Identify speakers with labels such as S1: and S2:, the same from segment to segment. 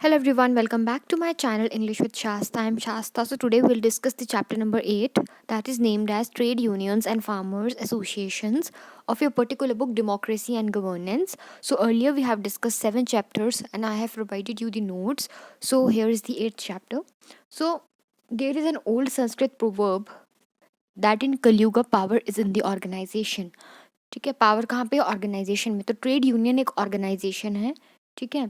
S1: Hello everyone, welcome back to my channel English with Shasta. I'm Shasta. So today we'll discuss the chapter number 8 that is named as Trade Unions and Farmers Associations of your particular book Democracy and Governance. So earlier we have discussed 7 chapters and I have provided you the notes. So here is the 8th chapter. So there is an old Sanskrit proverb that in Kali Yuga power is in the organization. ठीक है, power कहाँ पे? Organisation में. तो trade union एक organisation है. ठीक है.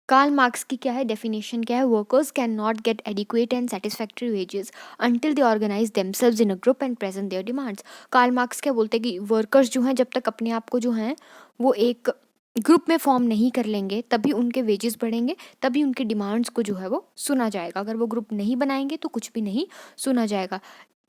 S1: कार्ल मार्क्स की क्या है डेफिनेशन, क्या है? Workers can not get adequate and satisfactory wages until they organise themselves in a group and present their demands. Karl Marx क्या बोलते हैं कि वर्कर्स जो हैं जब तक अपने आप को जो हैं वो एक ग्रुप में फॉर्म नहीं कर लेंगे तभी उनके वेजेस बढ़ेंगे, तभी उनके डिमांड्स को जो है वो सुना जाएगा. अगर वो ग्रुप नहीं बनाएंगे तो कुछ भी नहीं सुना जाएगा.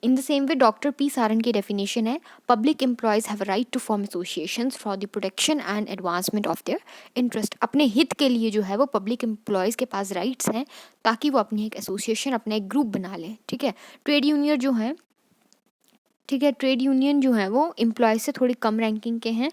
S1: In the same way doctor P Saran की डेफिनेशन है, public employees have right to form associations for the protection and advancement of their interest. अपने हित के लिए जो है वो पब्लिक एम्प्लॉयज़ के पास राइट्स हैं ताकि वो अपनी एक एसोसिएशन, अपना एक ग्रुप बना लें. ठीक है. ट्रेड यूनियन जो है, ठीक है, ट्रेड यूनियन जो है वो एम्प्लॉयज़ से थोड़ी कम रैंकिंग के हैं.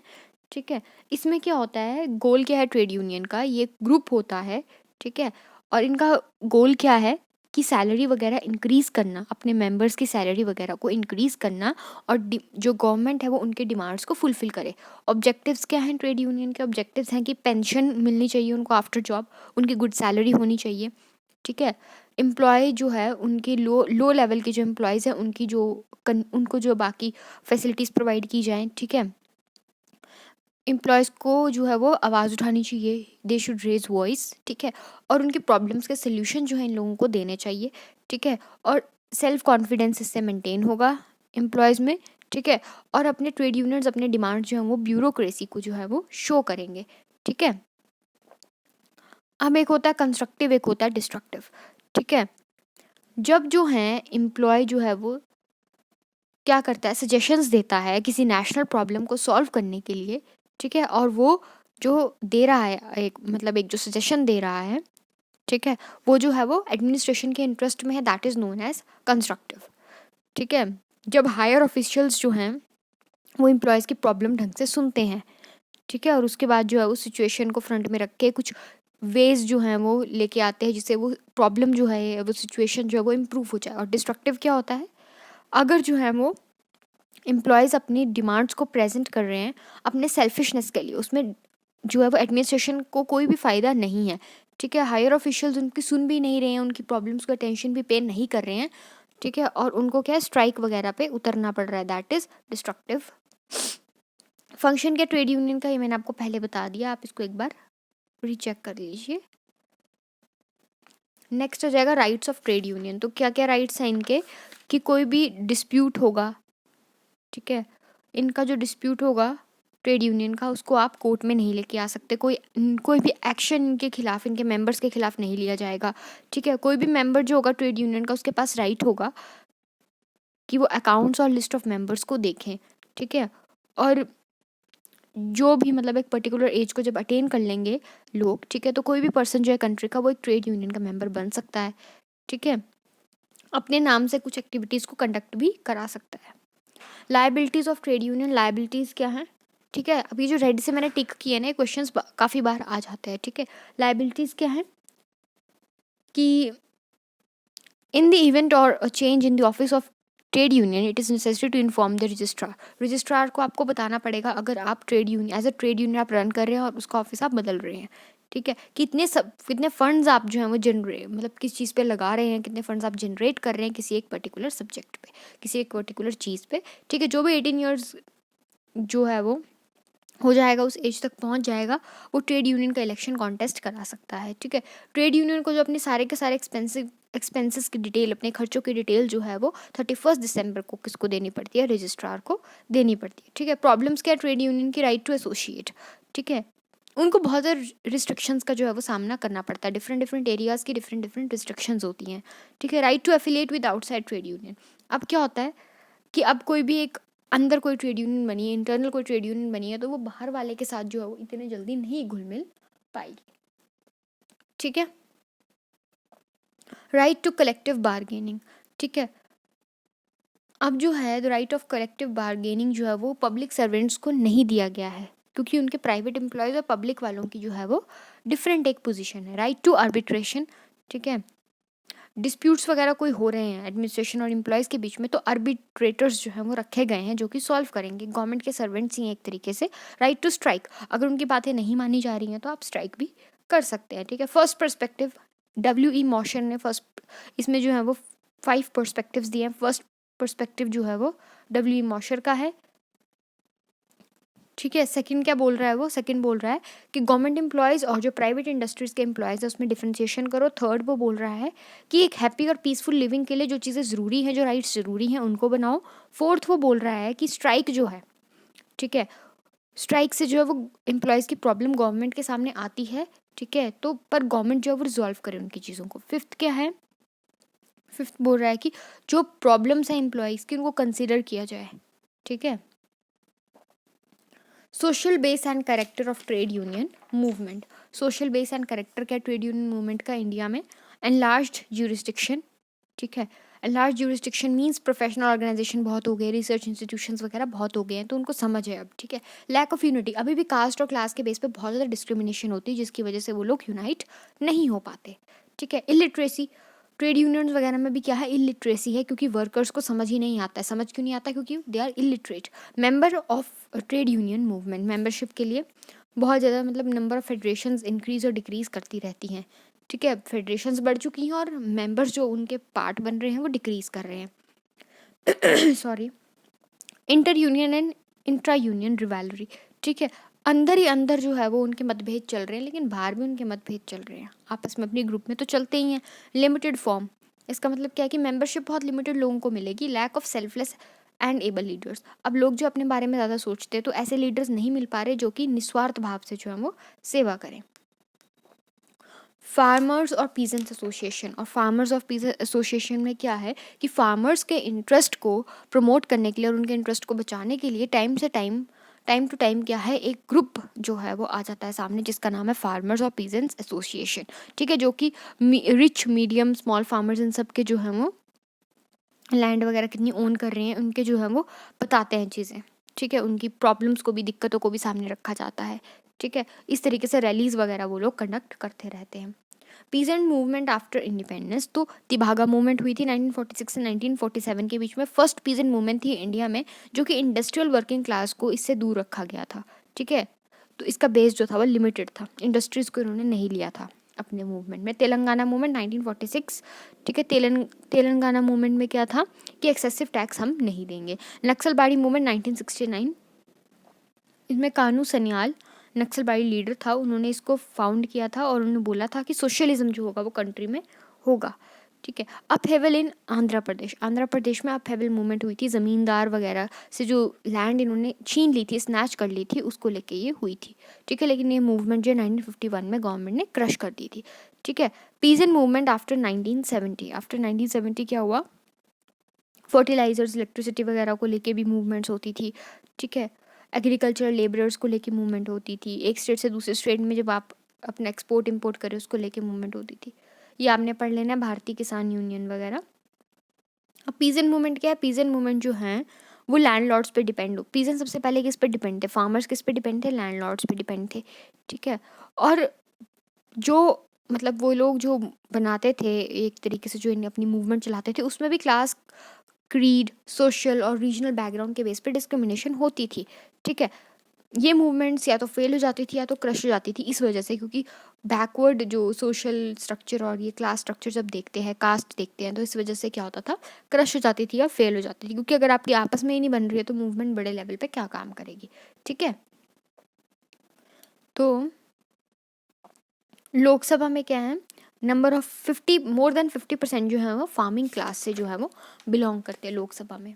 S1: ठीक है. इसमें क्या होता है, गोल क्या है ट्रेड यूनियन का? ये ग्रुप होता है. ठीक है. और इनका गोल क्या है कि सैलरी वगैरह इंक्रीज़ करना, अपने मेंबर्स की सैलरी वगैरह को इंक्रीज़ करना और जो गवर्नमेंट है वो उनके डिमांड्स को फुलफ़िल करे. ऑब्जेक्टिव्स क्या हैं ट्रेड यूनियन के? ऑब्जेक्टिव्स हैं कि पेंशन मिलनी चाहिए उनको आफ्टर जॉब, उनकी गुड सैलरी होनी चाहिए. ठीक है. एम्प्लॉय जो है उनके लो लेवल के जो एम्प्लॉयज़ हैं उनकी उनको जो बाकी फैसिलिटीज़ प्रोवाइड की जाएँ. ठीक है. एम्प्लॉयज़ को जो है वो आवाज़ उठानी चाहिए, दे शुड रेज वॉइस. ठीक है. और उनकी प्रॉब्लम्स के सोल्यूशन जो है इन लोगों को देने चाहिए. ठीक है. और सेल्फ कॉन्फिडेंस इससे मेंटेन होगा एम्प्लॉयज़ में. ठीक है. और अपने ट्रेड यूनियंस अपने डिमांड जो हैं वो ब्यूरोक्रेसी को जो है वो शो करेंगे. ठीक है. अब एक होता है कंस्ट्रक्टिव, एक होता है डिस्ट्रक्टिव. ठीक है. जब जो है एम्प्लॉय जो है वो क्या करता है, सजेशंस देता है किसी नेशनल प्रॉब्लम को सॉल्व करने के लिए. ठीक है. और वो जो दे रहा है एक जो सजेशन दे रहा है, ठीक है, वो जो है वो एडमिनिस्ट्रेशन के इंटरेस्ट में है, that is known as constructive. ठीक है. जब हायर ऑफिशियल्स जो हैं वो एम्प्लॉयज़ की प्रॉब्लम ढंग से सुनते हैं. ठीक है. और उसके बाद जो है उस सिचुएशन को फ्रंट में रख के कुछ वेज जो हैं वो लेके आते हैं जिससे वो प्रॉब्लम जो है, वो सिचुएशन जो है वो इम्प्रूव हो जाए. और डिस्ट्रक्टिव क्या होता है? अगर जो है वो एम्प्लॉयज़ अपनी डिमांड्स को प्रेजेंट कर रहे हैं अपने सेल्फिशनेस के लिए, उसमें जो है वो एडमिनिस्ट्रेशन को कोई भी फ़ायदा नहीं है. ठीक है. हायर ऑफिशियल्स उनकी सुन भी नहीं रहे हैं, उनकी प्रॉब्लम्स को अटेंशन भी पे नहीं कर रहे हैं. ठीक है. और उनको क्या है, स्ट्राइक वगैरह पे उतरना पड़ रहा है, दैट इज़ डिस्ट्रक्टिव. फंक्शन क्या ट्रेड यूनियन का, ये मैंने आपको पहले बता दिया, आप इसको एक बार रीचेक कर लीजिए. नेक्स्ट हो जाएगा राइट्स ऑफ ट्रेड यूनियन. तो क्या क्या राइट्स हैं इनके? कि कोई भी डिस्प्यूट होगा, ठीक है, इनका जो डिस्प्यूट होगा ट्रेड यूनियन का, उसको आप कोर्ट में नहीं लेके आ सकते. कोई भी एक्शन इनके खिलाफ, इनके मेंबर्स के खिलाफ नहीं लिया जाएगा. ठीक है. कोई भी मेंबर जो होगा ट्रेड यूनियन का, उसके पास राइट होगा कि वो अकाउंट्स और लिस्ट ऑफ मेंबर्स को देखें. ठीक है. और जो भी एक पर्टिकुलर एज को जब अटेन कर लेंगे लोग, ठीक है, तो कोई भी पर्सन जो है कंट्री का वो एक ट्रेड यूनियन का मेंबर बन सकता है. ठीक है. अपने नाम से कुछ एक्टिविटीज़ को कंडक्ट भी करा सकता है. Liabilities of trade union. Liabilities क्या हैं? ठीक है. अभी जो रेड से मैंने टिक किए ना, क्वेश्चंस काफ़ी बार आ जाते हैं. ठीक है. लायबिलिटीज़ क्या है कि इन the event or a change in the office of trade union it is necessary to inform the registrar. Registrar को आपको बताना पड़ेगा अगर आप trade union, as a trade union आप रन कर रहे हैं और उसका ऑफिस आप बदल रहे हैं. ठीक है. कितने फंड्स आप जो हैं वो जनरेट, किस चीज़ पे लगा रहे हैं, कितने फंड्स आप जनरेट कर रहे हैं किसी एक पर्टिकुलर सब्जेक्ट पे, किसी एक पर्टिकुलर चीज़ पे. ठीक है. जो भी 18 ईयर्स जो है वो हो जाएगा, उस एज तक पहुंच जाएगा, वो ट्रेड यूनियन का इलेक्शन कॉन्टेस्ट करा सकता है. ठीक है. ट्रेड यूनियन को जो अपने सारे के सारे एक्सपेंसेस की डिटेल, अपने खर्चों की डिटेल जो है वो 31 दिसंबर को किसको देनी पड़ती है? रजिस्ट्रार को देनी पड़ती है. ठीक है. प्रॉब्लम्स क्या है ट्रेड यूनियन की? Right to associate. ठीक है. उनको बहुत सारे रिस्ट्रिक्शंस का जो है वो सामना करना पड़ता है. डिफरेंट एरियाज़ की डिफरेंट रिस्ट्रिक्शंस होती हैं. ठीक है. Right to affiliate with outside trade union. अब क्या होता है कि अब कोई भी एक अंदर कोई ट्रेड यूनियन बनी है, इंटरनल कोई ट्रेड यूनियन बनी है, तो वो बाहर वाले के साथ जो है वो इतने जल्दी नहीं घुल मिल पाएगी. ठीक है. Right to collective bargaining. ठीक है. अब जो है the right of collective bargaining जो है वो पब्लिक सर्वेंट्स को नहीं दिया गया है. क्योंकि उनके प्राइवेट एम्प्लॉयज़ और पब्लिक वालों की जो है वो डिफरेंट एक पोजीशन है. राइट टू आर्बिट्रेशन, ठीक है. डिस्प्यूट्स वगैरह कोई हो रहे हैं एडमिनिस्ट्रेशन और एम्प्लॉयज़ के बीच में, तो आर्बिट्रेटर्स जो हैं वो रखे गए हैं जो कि सॉल्व करेंगे. गवर्नमेंट के सर्वेंट्स ही हैं एक तरीके से. राइट टू स्ट्राइक, अगर उनकी बातें नहीं मानी जा रही हैं तो आप स्ट्राइक भी कर सकते हैं, ठीक है. First perspective, W.E. मॉशन ने फर्स्ट इसमें जो है वो 5 पर्सपेक्टिव्स दिए हैं. फर्स्ट पर्सपेक्टिव जो है वो W.E. मॉशर का है, ठीक है. सेकंड क्या बोल रहा है वो, सेकंड बोल रहा है कि गवर्नमेंट एम्प्लॉयज़ और जो प्राइवेट इंडस्ट्रीज़ के एम्प्लॉयज़ है उसमें डिफ्रेंशिएशन करो. थर्ड वो बोल रहा है कि एक हैप्पी और पीसफुल लिविंग के लिए जो चीज़ें ज़रूरी हैं, जो राइट्स ज़रूरी हैं, उनको बनाओ. फोर्थ वो बोल रहा है कि स्ट्राइक जो है, ठीक है, स्ट्राइक से जो है वो एम्प्लॉयज़ की प्रॉब्लम गवर्नमेंट के सामने आती है, ठीक है, तो पर गवर्नमेंट जो है वो रिजॉल्व करे उनकी चीज़ों को. फिफ्थ क्या है, फिफ्थ बोल रहा है कि जो प्रॉब्लम्स हैं एम्प्लॉयज़ की उनको कंसिडर किया जाए, ठीक है. Social base and character of trade union movement. Social base and character क्या ट्रेड यूनियन मूवमेंट का इंडिया में? एनलार्ज्ड ज्यूरिसडिक्शन, ठीक है. Enlarge jurisdiction means professional organisation बहुत हो गए, रिसर्च इंस्टीट्यूशंस वगैरह बहुत हो गए हैं, तो उनको समझ है अब, ठीक है. लैक ऑफ यूनिटी, अभी भी कास्ट और क्लास के बेस पे बहुत ज़्यादा डिस्क्रिमिनेशन होती है जिसकी वजह से वो लोग यूनाइट नहीं हो पाते, ठीक है. इलिटरेसी, ट्रेड यूनियंस वगैरह में भी क्या है, इलिटरेसी है, क्योंकि वर्कर्स को समझ ही नहीं आता है. समझ क्यों नहीं आता? क्योंकि they are illiterate. Member of trade union movement, membership के लिए बहुत ज़्यादा मतलब नंबर ऑफ फेडरेशंस इंक्रीज और डिक्रीज करती रहती हैं, ठीक है. फेडरेशंस बढ़ चुकी हैं और मेंबर्स जो उनके पार्ट बन रहे हैं वो डिक्रीज कर रहे हैं. Sorry. Inter union and intra union rivalry, ठीक है. अंदर ही अंदर जो है वो उनके मतभेद चल रहे हैं, लेकिन बाहर भी उनके मतभेद चल रहे हैं. आपस में अपनी ग्रुप में तो चलते ही हैं. लिमिटेड फॉर्म, इसका मतलब क्या है कि मेंबरशिप बहुत लिमिटेड लोगों को मिलेगी. Lack of selfless and able leaders, अब लोग जो अपने बारे में ज़्यादा सोचते हैं तो ऐसे लीडर्स नहीं मिल पा रहे जो कि निस्वार्थ भाव से जो है वो सेवा करें. फार्मर्स और पीजेंट्स एसोसिएशन, और फार्मर्स ऑफ पीजेंट एसोसिएशन में क्या है कि फार्मर्स के इंटरेस्ट को प्रमोट करने के लिए और उनके इंटरेस्ट को बचाने के लिए टाइम टू टाइम क्या है, एक ग्रुप जो है वो आ जाता है सामने जिसका नाम है फार्मर्स और पीजेंट्स एसोसिएशन, ठीक है. जो कि rich, medium, small farmers in सब के जो है वो लैंड वगैरह कितनी ओन कर रहे हैं उनके जो है वो बताते हैं चीज़ें, ठीक है. उनकी प्रॉब्लम्स को भी, दिक्कतों को भी सामने रखा जाता है, ठीक है. इस तरीके से रैलीज वगैरह वो लोग कंडक्ट करते रहते हैं. पीजेंट मूवमेंट आफ्टर इंडिपेंडेंस, तो तिभागा मूवमेंट हुई थी 1946 से 1947 के बीच में. फर्स्ट पीजेंट मूवमेंट थी इंडिया में जो कि इंडस्ट्रियल वर्किंग क्लास को इससे दूर रखा गया था, ठीक है. तो इसका बेस जो था वो लिमिटेड था, इंडस्ट्रीज़ को इन्होंने नहीं लिया था अपने मूवमेंट में. तेलंगाना मूवमेंट 1946, ठीक है. तेलंगाना मूवमेंट में क्या था कि एक्सेसिव टैक्स हम नहीं देंगे. नक्सलबाड़ी मूवमेंट 1969, इसमें कानू सन्याल नक्सलबाड़ी लीडर था. उन्होंने इसको फाउंड किया था और उन्होंने बोला था कि सोशलिज्म जो होगा वो कंट्री में होगा, ठीक है. अपहेवल इन आंध्र प्रदेश, आंध्र प्रदेश में अपहेवल मूवमेंट हुई थी. ज़मींदार वगैरह से जो लैंड इन्होंने छीन ली थी, स्नैच कर ली थी, उसको लेके ये हुई थी, ठीक है. लेकिन ये मूवमेंट जो 1951 में गवर्नमेंट ने क्रश कर दी थी, ठीक है. पीजेंट मूवमेंट आफ्टर 1970, आफ्टर 1970 क्या हुआ, फर्टिलाइजर्स, इलेक्ट्रिसिटी वगैरह को लेके भी मूवमेंट्स होती थी, ठीक है. एग्रीकल्चर लेबरर्स को लेके मूवमेंट होती थी. एक स्टेट से दूसरे स्टेट में जब आप अपना एक्सपोर्ट इंपोर्ट करें उसको लेके मूवमेंट होती थी. ये आपने पढ़ लेना, भारतीय किसान यूनियन वगैरह. अब पीजेंट मूवमेंट क्या है, पीजेंट मूवमेंट जो है वो लैंडलॉर्ड्स पे डिपेंड हो. पीजेंट सबसे पहले किस पे डिपेंड थे, फार्मर्स किस पे डिपेंड थे, लैंडलॉर्ड्स पे डिपेंड थे, ठीक है. और जो मतलब वो लोग जो बनाते थे एक तरीके से, जो इन्हें अपनी मूवमेंट चलाते थे, उसमें भी क्लास, क्रीड, सोशल और रीजनल बैकग्राउंड के बेस पे डिस्क्रिमिनेशन होती थी, ठीक है. ये मूवमेंट्स या तो फेल हो जाती थी या तो क्रश हो जाती थी इस वजह से, क्योंकि बैकवर्ड जो सोशल स्ट्रक्चर और ये क्लास स्ट्रक्चर जब देखते हैं, कास्ट देखते हैं, तो इस वजह से क्या होता था, क्रश हो जाती थी या फेल हो जाती थी. क्योंकि अगर आपकी आपस में ही नहीं बन रही है तो मूवमेंट बड़े लेवल पे क्या काम करेगी, ठीक है. तो लोकसभा में क्या है, नंबर ऑफ 50, मोर देन 50% जो है वो फार्मिंग क्लास से जो है वो बिलोंग करते हैं लोकसभा में.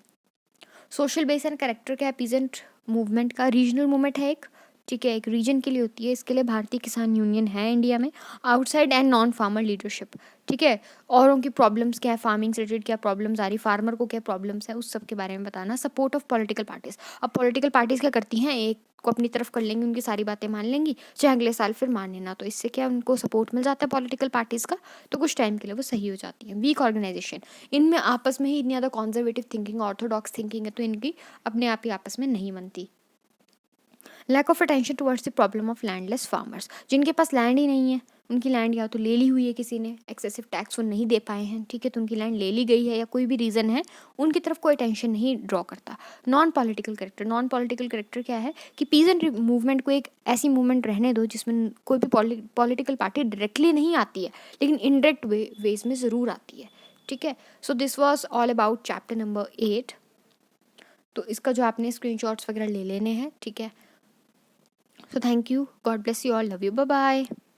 S1: सोशल बेस एंड कैरेक्टर क्या है पीजेंट मूवमेंट का, रीजनल मूवमेंट है एक, ठीक है, एक रीजन के लिए होती है. इसके लिए भारतीय किसान यूनियन है इंडिया में. Outside and non farmer leadership, ठीक है. औरों की प्रॉब्लम्स क्या है, फार्मिंग से रिलेटेड क्या प्रॉब्लम्स आ रही, फार्मर को क्या प्रॉब्लम्स है, उस सब के बारे में बताना. सपोर्ट ऑफ पॉलिटिकल पार्टीज, अब पॉलिटिकल पार्टीज क्या करती हैं, एक को अपनी तरफ कर लेंगी, उनकी सारी बातें मान लेंगी, चाहे अगले साल फिर माने ना, तो इससे क्या उनको सपोर्ट मिल जाता है पॉलिटिकल पार्टीज़ का, तो कुछ टाइम के लिए वो सही हो जाती है. वीक ऑर्गेनाइजेशन, इनमें आपस में ही इतनी ज़्यादा कॉन्जर्वेटिव थिंकिंग, ऑर्थोडॉक्स थिंकिंग है, तो इनकी अपने आप ही आपस में नहीं बनती. Lack of attention towards the problem of landless farmers, जिनके पास लैंड ही नहीं है, उनकी लैंड या तो ले ली हुई है किसी ने, एक्सेसिव टैक्स वो नहीं दे पाए हैं, ठीक है, तो उनकी लैंड ले ली गई है या कोई भी रीज़न है, उनकी तरफ कोई अटेंशन नहीं ड्रॉ करता। Non political character, non political character क्या है कि पीजेंट मूवमेंट को एक ऐसी मूवमेंट रहने दो जिसमें कोई भी पॉलिटिकल पार्टी डायरेक्टली नहीं आती है, लेकिन इनडायरेक्ट वेज में ज़रूर आती है, ठीक है। So this was all about chapter number 8। तो इसका जो आपने स्क्रीनशॉट्स वगैरह ले लेने हैं, ठीक है। So thank you. God bless you all. Love you. Bye bye.